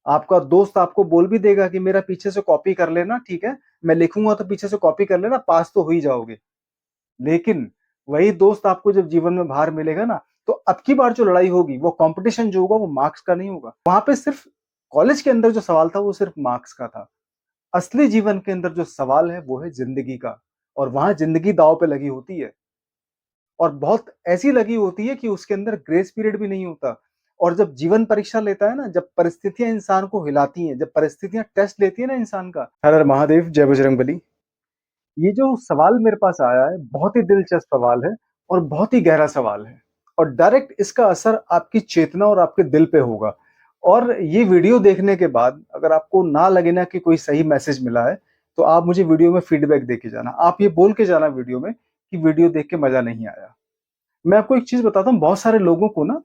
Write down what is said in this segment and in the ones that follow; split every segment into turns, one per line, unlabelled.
आपका दोस्त आपको बोल भी देगा कि मेरा पीछे से कॉपी कर लेना, ठीक है? मैं लिखूँगा तो पीछे से कॉपी कर लेना, पास तो हो ही जाओगे। लेकिन वही दोस्त आपको जब जीवन में बाहर मिलेगा ना, तो अब की बार जो लड़ाई होगी, वो कॉम्पिटिशन जो होगा वो मार्क्स का नहीं होगा। वहाँ पे सिर्फ कॉलेज के अंदर जो सवाल था वो सिर्फ मार्क्स का था। असली जीवन के अंदर जो सवाल है वो है ज़िंदगी का, और वहाँ ज़िंदगी दाँव पे लगी होती है। और बहुत ऐसी लगी होती है कि उसके अंदर ग्रेस पीरियड भी नहीं होता। और जब जीवन परीक्षा लेता है ना, जब परिस्थितियाँ इंसान को हिलाती हैं, जब परिस्थितियाँ टेस्ट लेती है ना इंसान का। हर हर महादेव, जय बजरंगबली। ये जो सवाल मेरे पास आया है, बहुत ही दिलचस्प सवाल है और बहुत ही गहरा सवाल है, और डायरेक्ट इसका असर आपकी चेतना और आपके दिल पे होगा। और ये वीडियो देखने के बाद अगर आपको ना लगे ना कि कोई सही मैसेज मिला है, तो आप मुझे वीडियो में फीडबैक दे के जाना। आप ये बोल के जाना वीडियो में कि वीडियो देख के मजा नहीं आया। मैं आपको एक चीज बताता हूँ, बहुत सारे लोगों को ना,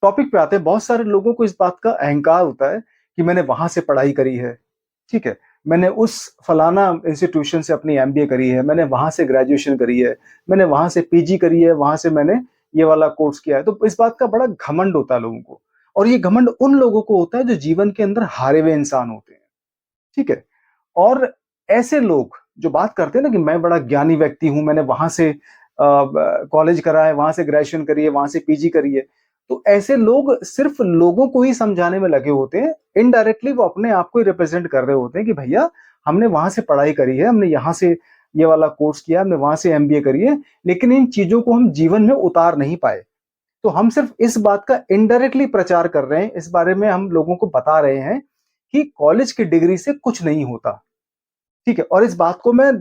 टॉपिक पे आते हैं, बहुत सारे लोगों को इस बात का अहंकार होता है कि मैंने वहां से पढ़ाई करी है, ठीक है, मैंने उस फलाना इंस्टीट्यूशन से अपनी एमबीए करी है, मैंने वहां से ग्रेजुएशन करी है, मैंने वहां से पीजी करी है, वहां से मैंने ये वाला कोर्स किया है। तो इस बात का बड़ा घमंड होता है लोगों को। और ये घमंड उन लोगों को होता है जो जीवन के अंदर हारे हुए इंसान होते हैं, ठीक है। और ऐसे लोग जो बात करते हैं ना कि मैं बड़ा ज्ञानी व्यक्ति हूं, मैंने वहां से कॉलेज करा है, वहां से ग्रेजुएशन करी है, वहां से पीजी करी है, तो ऐसे लोग सिर्फ लोगों को ही समझाने में लगे होते हैं। इनडायरेक्टली वो अपने आप को ही रिप्रेजेंट कर रहे होते हैं कि भैया हमने वहां से पढ़ाई करी है, हमने यहाँ से ये वाला कोर्स किया, हमने वहां से एमबीए करी है, लेकिन इन चीजों को हम जीवन में उतार नहीं पाए। तो हम सिर्फ इस बात का इनडायरेक्टली प्रचार कर रहे हैं, इस बारे में हम लोगों को बता रहे हैं कि कॉलेज की डिग्री से कुछ नहीं होता, ठीक है। और इस बात को मैं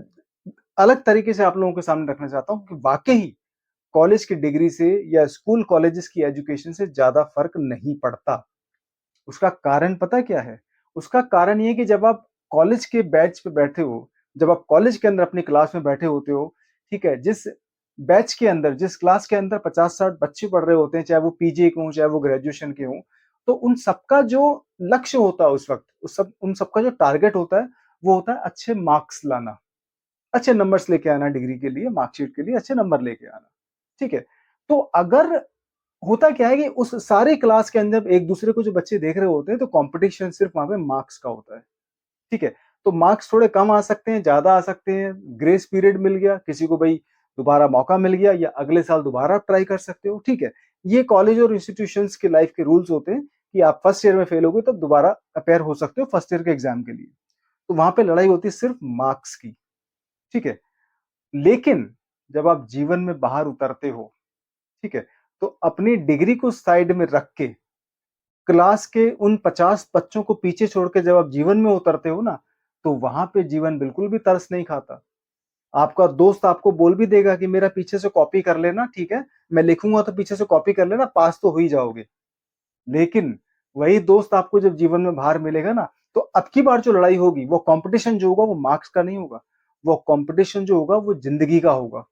अलग तरीके से आप लोगों के सामने रखना चाहता हूं कि वाकई कॉलेज की डिग्री से या स्कूल कॉलेजेस की एजुकेशन से ज्यादा फर्क नहीं पड़ता। उसका कारण पता क्या है? उसका कारण ये है कि जब आप कॉलेज के बैच पे बैठे हो, जब आप कॉलेज के अंदर अपनी क्लास में बैठे होते हो, ठीक है, जिस बैच के अंदर, जिस क्लास के अंदर 50-60 बच्चे पढ़ रहे होते हैं, चाहे वो पीजी के हों, चाहे वो ग्रेजुएशन के हों, तो उन सबका जो लक्ष्य होता है उस वक्त, उन सबका जो टारगेट होता है, वो होता है अच्छे मार्क्स लाना, अच्छे नंबर्स लेके आना, डिग्री के लिए, मार्कशीट के लिए अच्छे नंबर लेके आना, ठीक है। तो अगर होता क्या है कि उस सारे क्लास के अंदर एक दूसरे को जो बच्चे देख रहे होते हैं, तो कंपटीशन सिर्फ वहां पे मार्क्स का होता है, ठीक है। तो मार्क्स थोड़े कम आ सकते हैं, ज्यादा आ सकते हैं, ग्रेस पीरियड मिल गया किसी को, भाई दोबारा मौका मिल गया, या अगले साल दोबारा आप ट्राई कर सकते हो, ठीक है। ये कॉलेज और इंस्टीट्यूशंस के लाइफ के रूल्स होते हैं कि आप फर्स्ट ईयर में फेल हो गए तो दोबारा अपेयर हो सकते हो फर्स्ट ईयर के एग्जाम के लिए। तो वहां पे लड़ाई होती है सिर्फ मार्क्स की, ठीक है। लेकिन जब आप जीवन में बाहर उतरते हो, ठीक है, तो अपनी डिग्री को साइड में रख के क्लास के उन 50 बच्चों को पीछे छोड़ के जब आप जीवन में उतरते हो ना, तो वहां पे जीवन बिल्कुल भी तरस नहीं खाता। आपका दोस्त आपको बोल भी देगा कि मेरा पीछे से कॉपी कर लेना, ठीक है, मैं लिखूंगा तो पीछे से कॉपी कर लेना, पास तो हो ही जाओगे। लेकिन वही दोस्त आपको जब जीवन में बाहर मिलेगा ना, तो अब की बार जो लड़ाई होगी, वो कंपटीशन जो होगा वो मार्क्स का नहीं होगा। वो कंपटीशन जो होगा वो जिंदगी का होगा।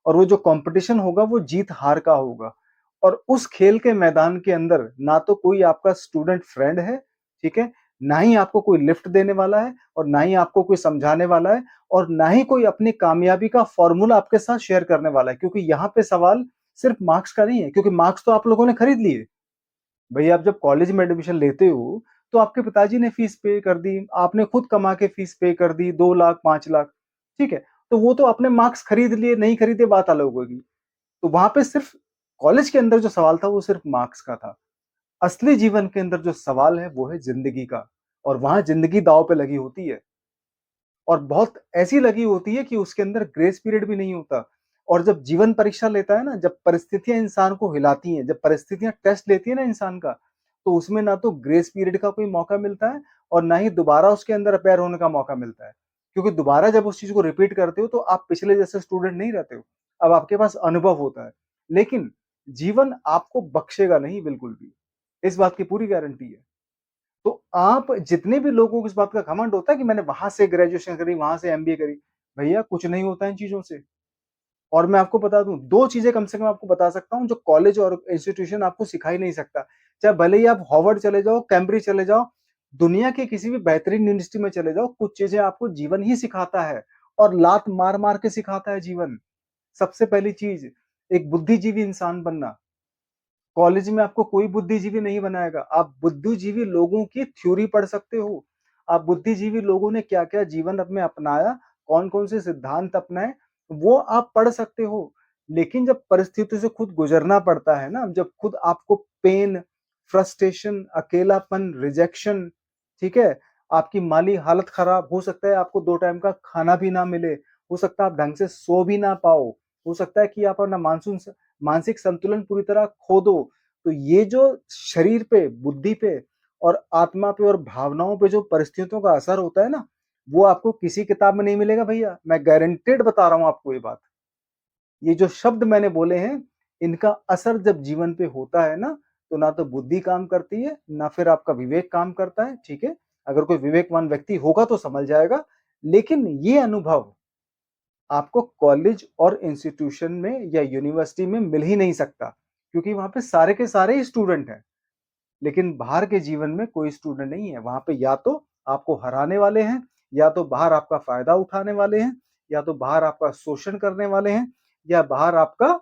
और वो जो कंपटीशन होगा वो जीत हार का होगा। और उस खेल के मैदान के अंदर ना तो कोई आपका स्टूडेंट फ्रेंड है, ठीक है, ना ही आपको कोई लिफ्ट देने वाला है, और ना ही आपको कोई समझाने वाला है, और ना ही कोई अपनी कामयाबी का फॉर्मूला आपके साथ शेयर करने वाला है। क्योंकि यहाँ पे सवाल सिर्फ मार्क्स का नहीं है, क्योंकि मार्क्स तो आप लोगों ने खरीद लिए। भई आप जब कॉलेज में एडमिशन लेते हो, तो आपके पिताजी ने फीस पे कर दी, आपने खुद कमा के फीस पे कर दी, 2 लाख, 5 लाख, ठीक है? तो वो तो आपने मार्क्स खरीद लिए, नहीं खरीदे बात अलग होगी। तो वहाँ पे सिर्फ कॉलेज के अंदर जो सवाल था वो सिर्फ मार्क्स का था। असली जीवन के अंदर जो सवाल है वो है ज़िंदगी का, और वहाँ ज़िंदगी दाँव पे लगी होती है। और बहुत ऐसी लगी होती है कि उसके अंदर ग्रेस पीरियड भी नहीं होता। और जब जीवन परीक्षा लेता है ना, जब परिस्थितियां इंसान को हिलाती हैं, जब परिस्थितियां टेस्ट लेती है ना इंसान का, तो उसमें ना तो ग्रेस पीरियड का कोई मौका मिलता है, और ना ही दोबारा उसके अंदर अपेयर होने का मौका मिलता है। क्योंकि दोबारा जब उस चीज को रिपीट करते हो तो आप पिछले जैसे स्टूडेंट नहीं रहते हो। अब आपके पास अनुभव होता है। लेकिन जीवन आपको बख्शेगा नहीं बिल्कुल भी, इस बात की पूरी गारंटी है। तो आप जितने भी लोगों को इस बात का घमंड होता है कि मैंने वहां से ग्रेजुएशन करी, वहां से एमबीए करी, भैया कुछ नहीं होता इन चीजों से। और मैं आपको बता दूं, दो चीजें कम से कम आपको बता सकता हूं जो कॉलेज और इंस्टीट्यूशन आपको सिखा ही नहीं सकता। चाहे भले ही आप हार्वर्ड चले जाओ, कैम्ब्रिज चले जाओ, दुनिया के किसी भी बेहतरीन यूनिवर्सिटी में चले जाओ, कुछ चीजें आपको जीवन ही सिखाता है। और लात मार मार के सिखाता है जीवन। सबसे पहली चीज, एक बुद्धिजीवी इंसान बनना। कॉलेज में आपको कोई बुद्धिजीवी नहीं बनाएगा। आप बुद्धिजीवी लोगों की थ्योरी पढ़ सकते हो। आप बुद्धिजीवी लोगों ने क्या-क्या जीवन में अपनाया, कौन-कौन से सिद्धांत अपनाए, वो आप पढ़ सकते हो। लेकिन जब परिस्थितियों से खुद गुज़रना पड़ता है ना, जब खुद आपको पेन, फ्रस्ट्रेशन, अकेलापन, रिजेक्शन, ठीक है? आपकी माली हालत खराब, हो सकता है आपको 2 टाइम का खाना भी ना मिले, हो सकता है आप ढंग से सो भी ना पाओ, हो सकता है कि आप अपना मानसिक संतुलन पूरी तरह खो दो। तो ये जो शरीर पे, बुद्धि पे और आत्मा पे और भावनाओं पे जो परिस्थितियों का असर होता है ना, वो आपको किसी किताब में नहीं मिलेगा भैया। मैं गारंटीड बता रहा हूँ आपको ये बात। ये जो शब्द मैंने बोले हैं, इनका असर जब जीवन पे होता है ना, तो ना तो बुद्धि काम करती है, ना फिर आपका विवेक काम करता है, ठीक है? अगर कोई विवेकवान व्यक्ति होगा तो समझ जाएगा। लेकिन ये अनुभव आपको कॉलेज और इंस्टीट्यूशन में या यूनिवर्सिटी में मिल ही नहीं सकता, क्योंकि वहाँ पे सारे के सारे ही स्टूडेंट हैं। लेकिन बाहर के जीवन में कोई स्टूडेंट नहीं है। वहाँ पे या तो आपको हराने वाले हैं, या तो बाहर आपका फ़ायदा उठाने वाले हैं, या तो बाहर आपका शोषण करने वाले हैं, या बाहर आपका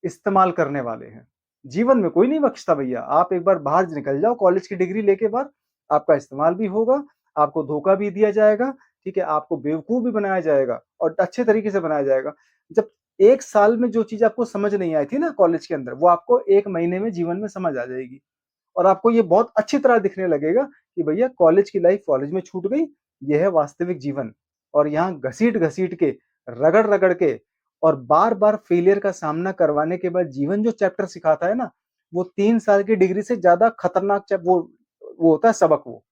इस्तेमाल करने वाले हैं। जीवन में कोई नहीं बख्शता भैया। आप एक बार बाहर निकल जाओ कॉलेज की डिग्री लेके बाहर, आपका इस्तेमाल भी होगा, आपको धोखा भी दिया जाएगा, ठीक है? आपको बेवकूफ़ भी बनाया जाएगा और अच्छे तरीके से बनाया जाएगा। जब 1 साल में जो चीज़ आपको समझ नहीं आई थी ना कॉलेज के अंदर, वो आपको 1 महीने में जीवन में समझ आ जाएगी। और आपको ये बहुत अच्छी तरह दिखने लगेगा कि भैया कॉलेज की लाइफ कॉलेज में छूट गई, ये है वास्तविक जीवन। और यहाँ घसीट-घसीट के, रगड़-रगड़ के और बार-बार फेलियर का सामना करवाने के बाद जीवन जो चैप्टर सिखाता है ना, वो 3 साल की डिग्री से ज़्यादा खतरनाक वो होता है सबक वो।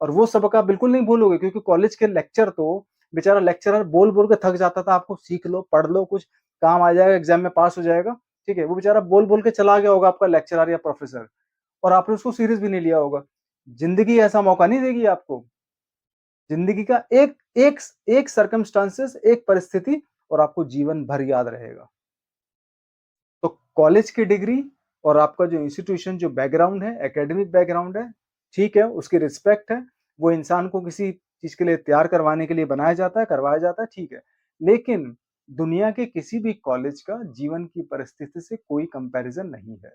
और वो सबक आप बिल्कुल नहीं भूलोगे, क्योंकि कॉलेज के लेक्चर तो बेचारा लेक्चरर बोल-बोल के थक जाता था, आपको सीख लो, पढ़ लो, कुछ काम आ जाएगा, एग्ज़ाम में पास हो जाएगा, ठीक है? वो बेचारा बोल-बोल के चला गया होगा आपका लेक्चरर या प्रोफ़ेसर। और आपने उसको सीरियस भी नहीं लिया होगा। ज़िंदगी ऐसा मौका नहीं देगी आपको। ज़िंदगी का एक सर्कमस्टेंसेस, एक परिस्थिति और आपको जीवन भर याद रहेगा। तो कॉलेज की डिग्री और आपका जो इंस्टीट्यूशन जो बैकग्राउंड है, एकेडमिक बैकग्राउंड है, ठीक है, उसकी रिस्पेक्ट है। वो इंसान को किसी चीज़ के लिए तैयार करवाने के लिए बनाया जाता है, करवाया जाता है, ठीक है। लेकिन दुनिया के किसी भी कॉलेज का जीवन की परिस्थिति से कोई कंपैरिज़न नहीं है।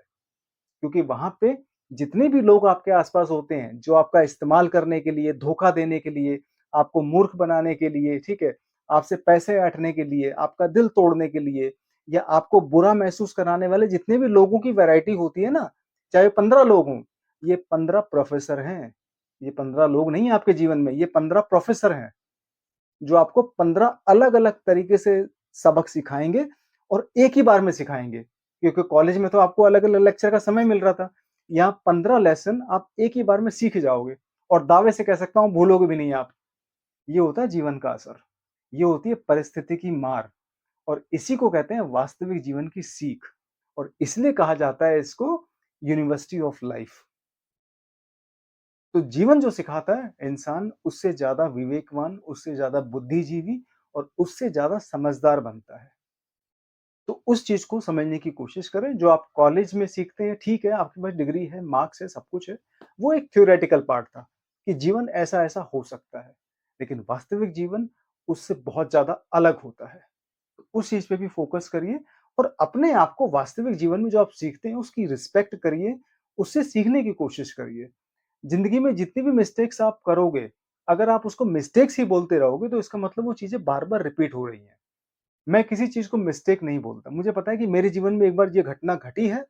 क्योंकि वहाँ पे जितने भी लोग आपके आस-पास होते हैं, जो आपका इस्तेमाल करने के लिए, धोखा देने के लिए, आपको मूर्ख बनाने के लिए, ठीक है? आपसे पैसे ऐंठने के लिए, आपका दिल तोड़ने के लिए या आपको बुरा महसूस कराने वाले जितने भी लोगों की वैरायटी होती है ना, चाहे 15 लोग हों, ये 15 प्रोफ़ेसर हैं। ये 15 लोग नहीं हैं आपके जीवन में, ये 15 प्रोफ़ेसर हैं। जो आपको 15 अलग-अलग तरीके से सबक सिखाएँगे और एक ही बार में सिखाएँगे। क्योंकि कॉलेज में तो आपको अलग-अलग लेक्चर का समय मिल रहा था। यहाँ 15 लेसन आप एक ही बार में सीख जाओगे और दावे से कह सकता हूँ भूलोगे भी नहीं आप। ये होता है जीवन का असर। ये होती है परिस्थिति की मार और इसी को कहते हैं वास्तविक जीवन की सीख और इसलिए कहा जाता है इसको यूनिवर्सिटी ऑफ लाइफ। तो जीवन जो सिखाता है, इंसान उससे ज़्यादा विवेकवान, उससे ज़्यादा बुद्धिजीवी और उससे ज़्यादा समझदार बनता है। तो उस चीज़ को समझने की कोशिश करें, जो आप कॉलेज में सीखते हैं, ठीक है, आपके पास डिग्री है, मार्क्स है, सब कुछ है। वो एक थ्योरेटिकल पार्ट था कि जीवन ऐसा-ऐसा हो सकता है। लेकिन वास्तविक जीवन उससे बहुत ज़्यादा अलग होता है। तो उस चीज़ पे भी फ़ोकस करिए और अपने आप को वास्तविक जीवन में जो आप सीखते हैं, उसकी रिस्पेक्ट करिए, उससे सीखने की कोशिश करिए। ज़िंदगी में जितनी भी मिस्टेक्स आप करोगे, अगर आप उसको मिस्टेक्स ही बोलते रहोगे, तो इसका मतलब वो चीज़ें बार-बार रिपीट हो रही हैं। मैं किसी चीज़ को मिस्टेक नहीं बोलता। मुझे पता है कि मेरे जीवन में एक बार ये घटना घटी है,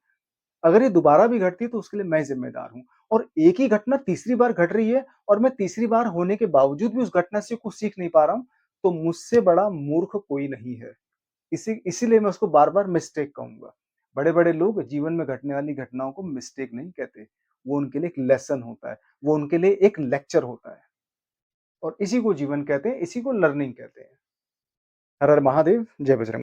अगर ये दोबारा भी घटती है तो उसके लिए मैं ज़िम्मेदार हूँ। और एक ही घटना तीसरी बार घट रही है और मैं तीसरी बार होने के बावजूद भी उस घटना से कुछ सीख नहीं पा रहा हूँ, तो मुझसे बड़ा मूर्ख कोई नहीं है। इसीलिए मैं उसको बार-बार मिस्टेक कहूँगा। बड़े-बड़े लोग जीवन में घटने वाली घटनाओं को मिस्टेक नहीं कहते। वो उनके लिए एक लेसन होता है, वो उनके लिए एक लेक्चर होता है और इसी को जीवन कहते हैं, इसी को लर्निंग कहते हैं। हर हर महादेव, जय बजरंग।